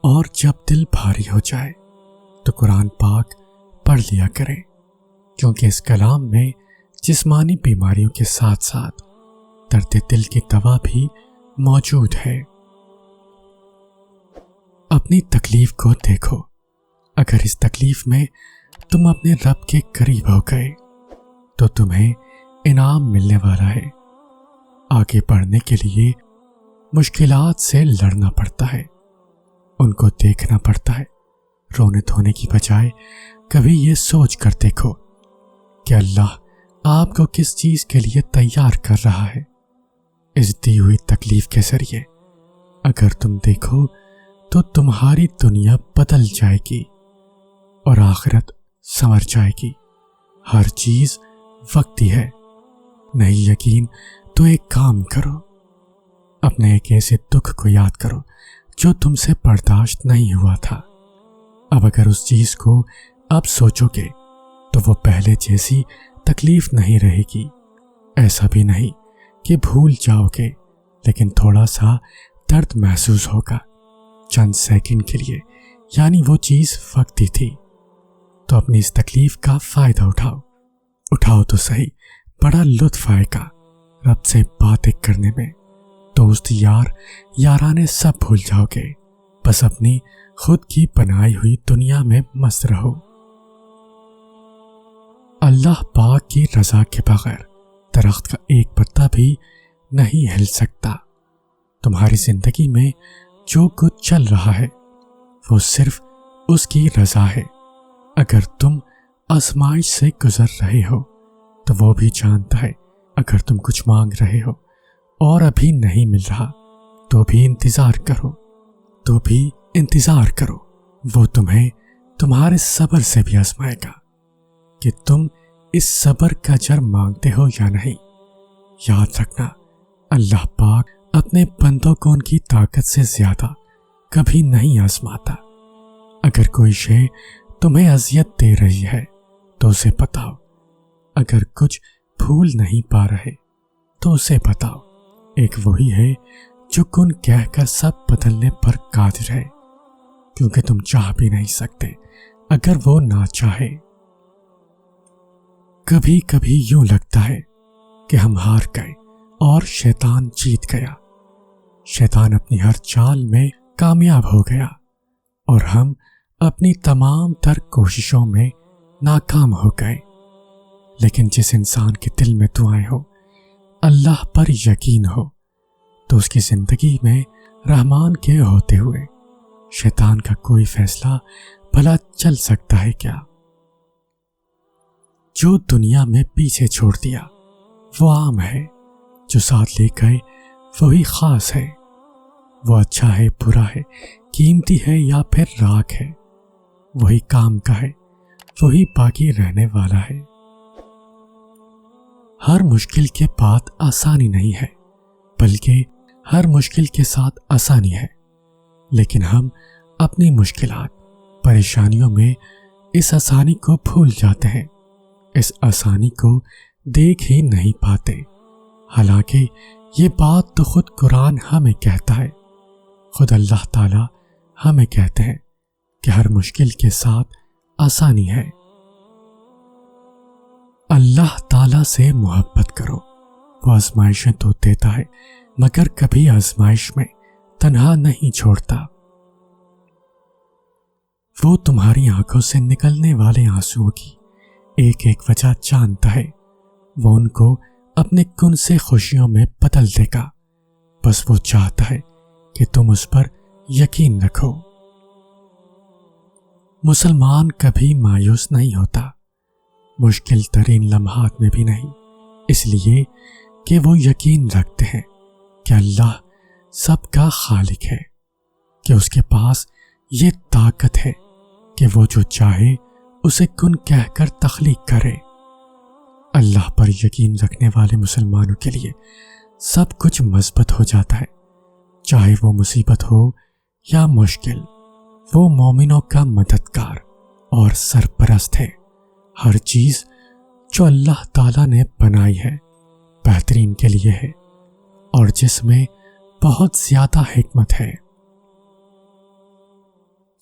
اور جب دل بھاری ہو جائے تو قرآن پاک پڑھ لیا کریں، کیونکہ اس کلام میں جسمانی بیماریوں کے ساتھ ساتھ درد دل کی دوا بھی موجود ہے۔ اپنی تکلیف کو دیکھو، اگر اس تکلیف میں تم اپنے رب کے قریب ہو گئے تو تمہیں انعام ملنے والا ہے۔ آگے بڑھنے کے لیے مشکلات سے لڑنا پڑتا ہے، ان کو دیکھنا پڑتا ہے۔ رونے دھونے کی بجائے کبھی یہ سوچ کر دیکھو کہ اللہ آپ کو کس چیز کے لیے تیار کر رہا ہے۔ اس دی ہوئی تکلیف کے ذریعے اگر تم دیکھو تو تمہاری دنیا بدل جائے گی اور آخرت سنور جائے گی۔ ہر چیز وقتی ہے۔ نہیں یقین تو ایک کام کرو، اپنے ایک ایسے دکھ کو یاد کرو جو تم سے برداشت نہیں ہوا تھا۔ اب اگر اس چیز کو اب سوچو گے تو وہ پہلے جیسی تکلیف نہیں رہے گی۔ ایسا بھی نہیں کہ بھول جاؤ گے، لیکن تھوڑا سا درد محسوس ہوگا چند سیکنڈ کے لیے، یعنی وہ چیز وقتی تھی۔ تو اپنی اس تکلیف کا فائدہ اٹھاؤ تو صحیح، بڑا لطف آئے گا رب سے باتیں کرنے میں۔ دوست یارانے سب بھول جاؤ گے، بس اپنی خود کی بنائی ہوئی دنیا میں مست رہو۔ اللہ پاک کی رضا کے بغیر درخت کا ایک پتا بھی نہیں ہل سکتا۔ تمہاری زندگی میں جو کچھ چل رہا ہے وہ صرف اس کی رضا ہے۔ اگر تم آزمائش سے گزر رہے ہو تو وہ بھی جانتا ہے۔ اگر تم کچھ مانگ رہے ہو اور ابھی نہیں مل رہا تو بھی انتظار کرو، وہ تمہیں تمہارے صبر سے بھی آزمائے گا کہ تم اس صبر کا اجر مانگتے ہو یا نہیں۔ یاد رکھنا، اللہ پاک اپنے بندوں کو ان کی طاقت سے زیادہ کبھی نہیں آزماتا۔ اگر کوئی شے تمہیں اذیت دے رہی ہے تو اسے بتاؤ، اگر کچھ بھول نہیں پا رہے تو اسے بتاؤ۔ ایک وہی ہے جو کن کہہ کر سب بدلنے پر قادر ہے، کیونکہ تم چاہ بھی نہیں سکتے اگر وہ نہ چاہے۔ کبھی کبھی یوں لگتا ہے کہ ہم ہار گئے اور شیطان جیت گیا۔ شیطان اپنی ہر چال میں کامیاب ہو گیا اور ہم اپنی تمام تر کوششوں میں ناکام ہو گئے۔ لیکن جس انسان کے دل میں دعائیں ہو، اللہ پر یقین ہو، تو اس کی زندگی میں رحمان کے ہوتے ہوئے شیطان کا کوئی فیصلہ بھلا چل سکتا ہے کیا؟ جو دنیا میں پیچھے چھوڑ دیا وہ عام ہے، جو ساتھ لے گئے وہی خاص ہے۔ وہ اچھا ہے، برا ہے، قیمتی ہے یا پھر راکھ ہے، وہی کام کا ہے، وہی باقی رہنے والا ہے۔ ہر مشکل کے بعد آسانی نہیں ہے، بلکہ ہر مشکل کے ساتھ آسانی ہے۔ لیکن ہم اپنی مشکلات، پریشانیوں میں اس آسانی کو بھول جاتے ہیں، اس آسانی کو دیکھ ہی نہیں پاتے۔ حالانکہ یہ بات تو خود قرآن ہمیں کہتا ہے، خود اللہ تعالی ہمیں کہتے ہیں کہ ہر مشکل کے ساتھ آسانی ہے۔ اللہ تعالی سے محبت کرو، وہ آزمائشیں تو دیتا ہے مگر کبھی آزمائش میں تنہا نہیں چھوڑتا۔ وہ تمہاری آنکھوں سے نکلنے والے آنسوؤں کی ایک ایک وجہ جانتا ہے، وہ ان کو اپنے کن سے خوشیوں میں بدل دے گا۔ بس وہ چاہتا ہے کہ تم اس پر یقین رکھو۔ مسلمان کبھی مایوس نہیں ہوتا، مشکل ترین لمحات میں بھی نہیں، اس لیے کہ وہ یقین رکھتے ہیں کہ اللہ سب کا خالق ہے، کہ اس کے پاس یہ طاقت ہے کہ وہ جو چاہے اسے کن کہہ کر تخلیق کرے۔ اللہ پر یقین رکھنے والے مسلمانوں کے لیے سب کچھ مثبت ہو جاتا ہے، چاہے وہ مصیبت ہو یا مشکل۔ وہ مومنوں کا مددگار اور سرپرست ہے۔ ہر چیز جو اللہ تعالیٰ نے بنائی ہے بہترین کے لیے ہے اور جس میں بہت زیادہ حکمت ہے۔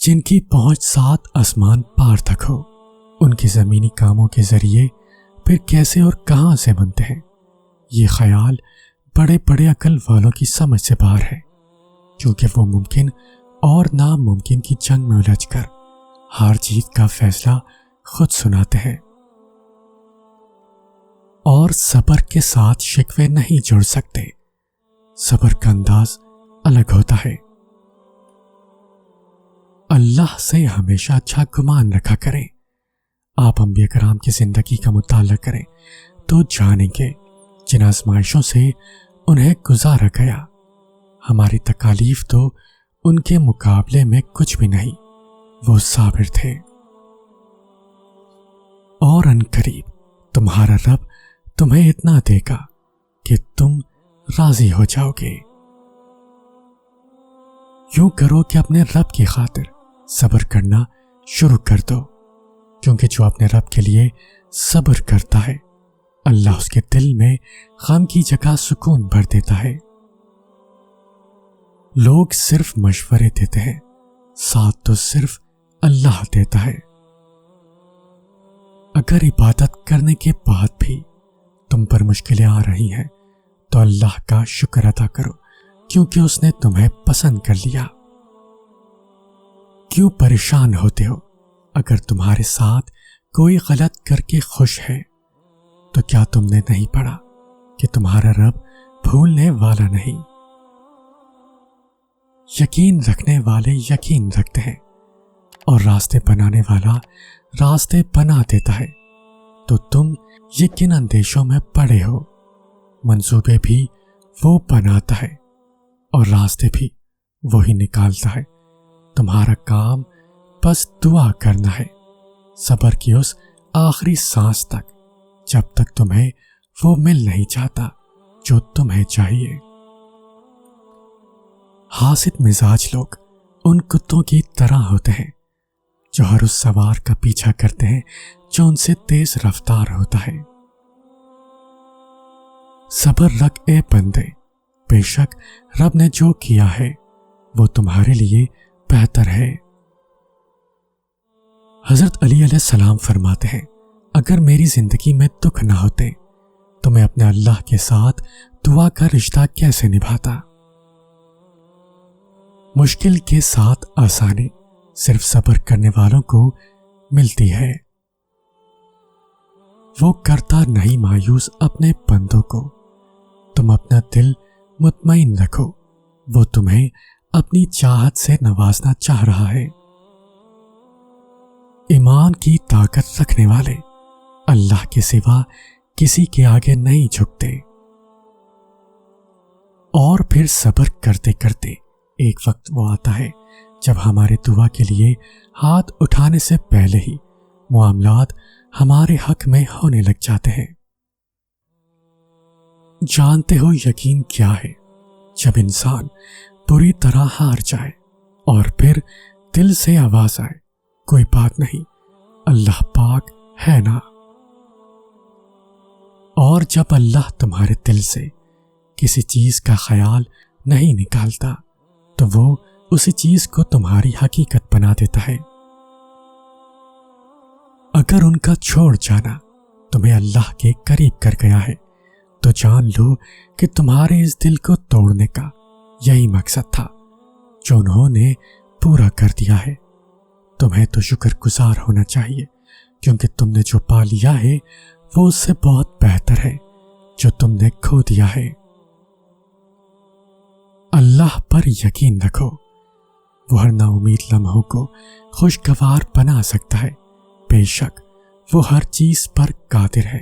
جن کی پہنچ 7 آسمان پار تک ہو، ان کے زمینی کاموں کے ذریعے پھر کیسے اور کہاں سے بنتے ہیں؟ یہ خیال بڑے بڑے عقل والوں کی سمجھ سے باہر ہے، کیونکہ وہ ممکن اور ناممکن کی جنگ میں الجھ کر ہار جیت کا فیصلہ خود سناتے ہیں، اور صبر کے ساتھ شکوے نہیں جڑ سکتے۔ صبر کا انداز الگ ہوتا ہے۔ اللہ سے ہمیشہ اچھا گمان رکھا کریں۔ آپ انبیاء کرام کی زندگی کا مطالعہ کریں تو جانیں گے جن آزمائشوں سے انہیں گزارا گیا، ہماری تکالیف تو ان کے مقابلے میں کچھ بھی نہیں، وہ صابر تھے۔ اور عنقریب تمہارا رب تمہیں اتنا دے گا کہ تم راضی ہو جاؤ گے۔ یوں کرو کہ اپنے رب کی خاطر صبر کرنا شروع کر دو، کیونکہ جو اپنے رب کے لیے صبر کرتا ہے اللہ اس کے دل میں غم کی جگہ سکون بھر دیتا ہے۔ لوگ صرف مشورے دیتے ہیں، ساتھ تو صرف اللہ دیتا ہے۔ اگر عبادت کرنے کے بعد بھی تم پر مشکلیں آ رہی ہیں تو اللہ کا شکر ادا کرو، کیونکہ اس نے تمہیں پسند کر لیا۔ کیوں پریشان ہوتے ہو؟ اگر تمہارے ساتھ کوئی غلط کر کے خوش ہے تو کیا تم نے نہیں پڑھا کہ تمہارا رب بھولنے والا نہیں؟ یقین رکھنے والے یقین رکھتے ہیں، اور راستے بنانے والا راستے بنا دیتا ہے۔ تو تم یہ کن اندیشوں میں پڑے ہو؟ منصوبے بھی وہ بناتا ہے اور راستے بھی وہی نکالتا ہے۔ تمہارا کام بس دعا کرنا ہے، صبر کی اس آخری سانس تک، جب تک تمہیں وہ مل نہیں جاتا جو تمہیں چاہیے۔ حاسد مزاج لوگ ان کتوں کی طرح ہوتے ہیں جو ہر اس سوار کا پیچھا کرتے ہیں جو ان سے تیز رفتار ہوتا ہے۔ صبر رکھ اے بندے، بے شک رب نے جو کیا ہے وہ تمہارے لیے بہتر ہے۔ حضرت علی علیہ السلام فرماتے ہیں، اگر میری زندگی میں دکھ نہ ہوتے تو میں اپنے اللہ کے ساتھ دعا کا رشتہ کیسے نبھاتا؟ مشکل کے ساتھ آسانی صرف صبر کرنے والوں کو ملتی ہے۔ وہ کرتا نہیں مایوس اپنے بندوں کو۔ تم اپنا دل مطمئن رکھو، وہ تمہیں اپنی چاہت سے نوازنا چاہ رہا ہے۔ ایمان کی طاقت رکھنے والے اللہ کے سوا کسی کے آگے نہیں جھکتے۔ اور پھر صبر کرتے کرتے ایک وقت وہ آتا ہے جب ہمارے دعا کے لیے ہاتھ اٹھانے سے پہلے ہی معاملات ہمارے حق میں ہونے لگ جاتے ہیں۔ جانتے ہو یقین کیا ہے؟ جب انسان پوری طرح ہار جائے اور پھر دل سے آواز آئے، کوئی بات نہیں، اللہ پاک ہے نا۔ اور جب اللہ تمہارے دل سے کسی چیز کا خیال نہیں نکالتا تو وہ اسی چیز کو تمہاری حقیقت بنا دیتا ہے۔ اگر ان کا چھوڑ جانا تمہیں اللہ کے قریب کر گیا ہے تو جان لو کہ تمہارے اس دل کو توڑنے کا یہی مقصد تھا جو انہوں نے پورا کر دیا ہے۔ تمہیں تو شکر گزار ہونا چاہیے، کیونکہ تم نے جو پا لیا ہے وہ اس سے بہت بہتر ہے جو تم نے کھو دیا ہے۔ اللہ پر یقین رکھو، وہ ہر نا امید لمحوں کو خوشگوار بنا سکتا ہے۔ بے شک وہ ہر چیز پر قادر ہے۔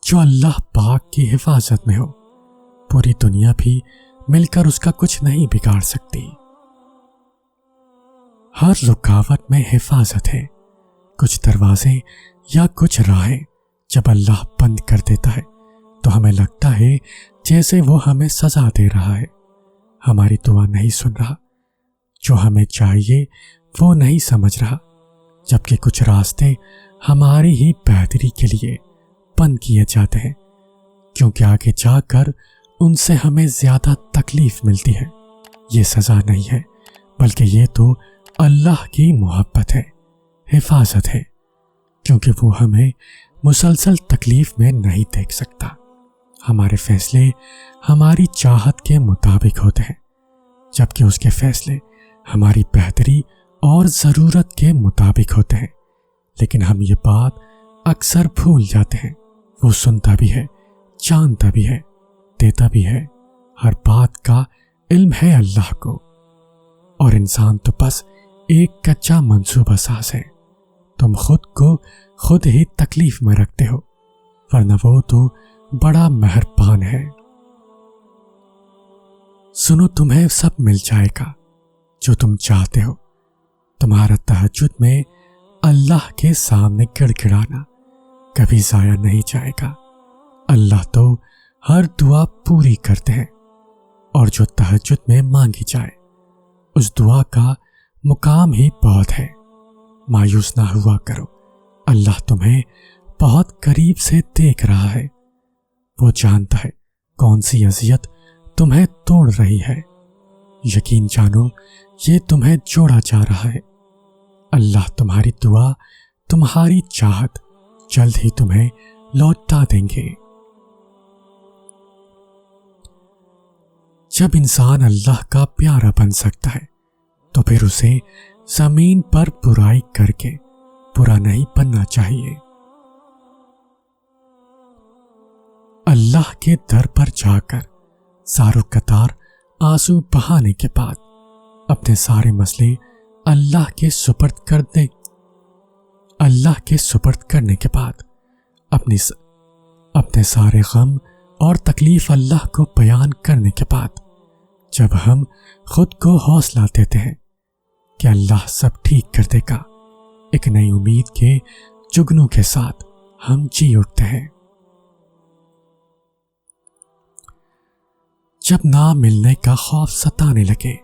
جو اللہ پاک کی حفاظت میں ہو، پوری دنیا بھی مل کر اس کا کچھ نہیں بگاڑ سکتی۔ ہر رکاوٹ میں حفاظت ہے۔ کچھ دروازے یا کچھ راہیں جب اللہ بند کر دیتا ہے تو ہمیں لگتا ہے جیسے وہ ہمیں سزا دے رہا ہے، ہماری دعا نہیں سن رہا، جو ہمیں چاہیے وہ نہیں سمجھ رہا، جبکہ کچھ راستے ہماری ہی بہتری کے لیے بند کیے جاتے ہیں، کیونکہ آگے جا کر ان سے ہمیں زیادہ تکلیف ملتی ہے۔ یہ سزا نہیں ہے بلکہ یہ تو اللہ کی محبت ہے، حفاظت ہے، کیونکہ وہ ہمیں مسلسل تکلیف میں نہیں دیکھ سکتا۔ ہمارے فیصلے ہماری چاہت کے مطابق ہوتے ہیں، جبکہ اس کے فیصلے ہماری بہتری اور ضرورت کے مطابق ہوتے ہیں۔ لیکن ہم یہ بات اکثر بھول جاتے ہیں۔ وہ سنتا بھی ہے، جانتا بھی ہے، دیتا بھی ہے، ہر بات کا علم ہے اللہ کو، اور انسان تو بس ایک کچا منصوبہ ساز ہے۔ تم خود کو خود ہی تکلیف میں رکھتے ہو، ورنہ وہ تو بڑا مہربان ہے۔ سنو، تمہیں سب مل جائے گا جو تم چاہتے ہو۔ تمہارا تہجد میں اللہ کے سامنے گڑ گڑانا کبھی ضائع نہیں جائے گا۔ اللہ تو ہر دعا پوری کرتے ہیں، اور جو تہجد میں مانگی جائے اس دعا کا مقام ہی بہت ہے۔ مایوس نہ ہوا کرو، اللہ تمہیں بہت قریب سے دیکھ رہا ہے۔ وہ جانتا ہے کون سی اذیت تمہیں توڑ رہی ہے۔ یقین جانو، یہ تمہیں جوڑا جا رہا ہے۔ اللہ تمہاری دعا، تمہاری چاہت جلد ہی تمہیں لوٹا دیں گے۔ جب انسان اللہ کا پیارا بن سکتا ہے تو پھر اسے زمین پر برائی کر کے برا نہیں بننا چاہیے۔ اللہ کے در پر جا کر زارو قطار آنسو بہانے کے بعد اپنے سارے مسئلے اللہ کے سپرد کرنے کے بعد اپنے سارے غم اور تکلیف اللہ کو بیان کرنے کے بعد جب ہم خود کو حوصلہ دیتے ہیں کہ اللہ سب ٹھیک کر دے گا، ایک نئی امید کے جگنوں کے ساتھ ہم جی اٹھتے ہیں۔ جب نہ ملنے کا خوف ستانے لگے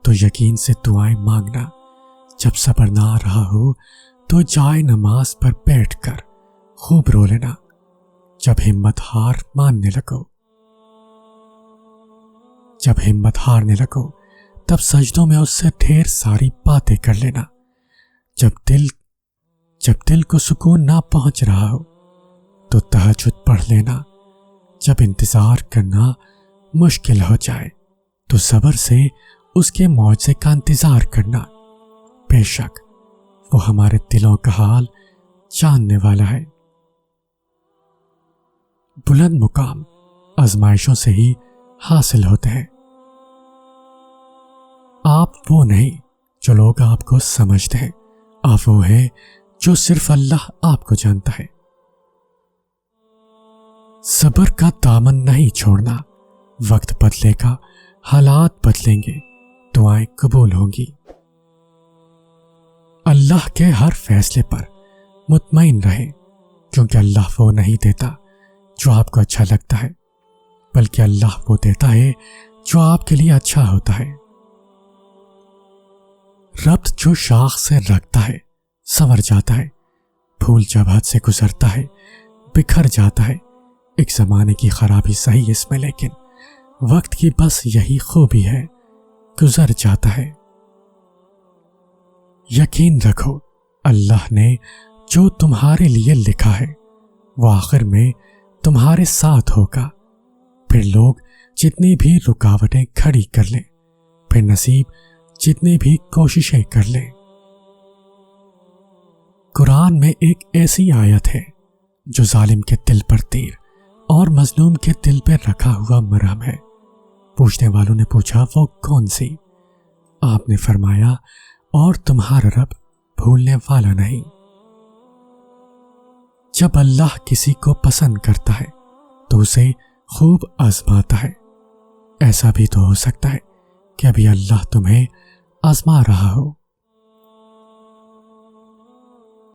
تو یقین سے دعائیں مانگنا۔ جب صبر نہ آ رہا ہو تو جائے نماز پر بیٹھ کر خوب رو لینا۔ جب ہمت ہارنے لگو تب سجدوں میں اس سے ڈھیر ساری باتیں کر لینا۔ جب دل کو سکون نہ پہنچ رہا ہو تو تہجد پڑھ لینا۔ جب انتظار کرنا مشکل ہو جائے تو صبر سے اس کے معجزے کا انتظار کرنا۔ بے شک وہ ہمارے دلوں کا حال جاننے والا ہے۔ بلند مقام آزمائشوں سے ہی حاصل ہوتے ہیں۔ آپ وہ نہیں جو لوگ آپ کو سمجھتے ہیں، آپ وہ ہیں جو صرف اللہ آپ کو جانتا ہے۔ صبر کا دامن نہیں چھوڑنا۔ وقت بدلے گا، حالات بدلیں گے، دعائیں قبول ہوں گی۔ اللہ کے ہر فیصلے پر مطمئن رہیں، کیونکہ اللہ وہ نہیں دیتا جو آپ کو اچھا لگتا ہے، بلکہ اللہ وہ دیتا ہے جو آپ کے لیے اچھا ہوتا ہے۔ ربط جو شاخ سے رکھتا ہے سنور جاتا ہے، پھول جب حد سے گزرتا ہے بکھر جاتا ہے۔ ایک زمانے کی خرابی صحیح اس میں، لیکن وقت کی بس یہی خوبی ہے، گزر جاتا ہے۔ یقین رکھو اللہ نے جو تمہارے لیے لکھا ہے وہ آخر میں تمہارے ساتھ ہوگا۔ پھر لوگ جتنی بھی رکاوٹیں کھڑی کر لیں، پھر نصیب جتنی بھی کوششیں کر لیں۔ قرآن میں ایک ایسی آیت ہے جو ظالم کے دل پر تیر اور مظلوم کے دل پہ رکھا ہوا مرہم ہے۔ پوچھنے والوں نے پوچھا وہ کون سی؟ آپ نے فرمایا اور تمہارا رب بھولنے والا نہیں۔ جب اللہ کسی کو پسند کرتا ہے تو اسے خوب آزماتا ہے۔ ایسا بھی تو ہو سکتا ہے کہ ابھی اللہ تمہیں آزما رہا ہو۔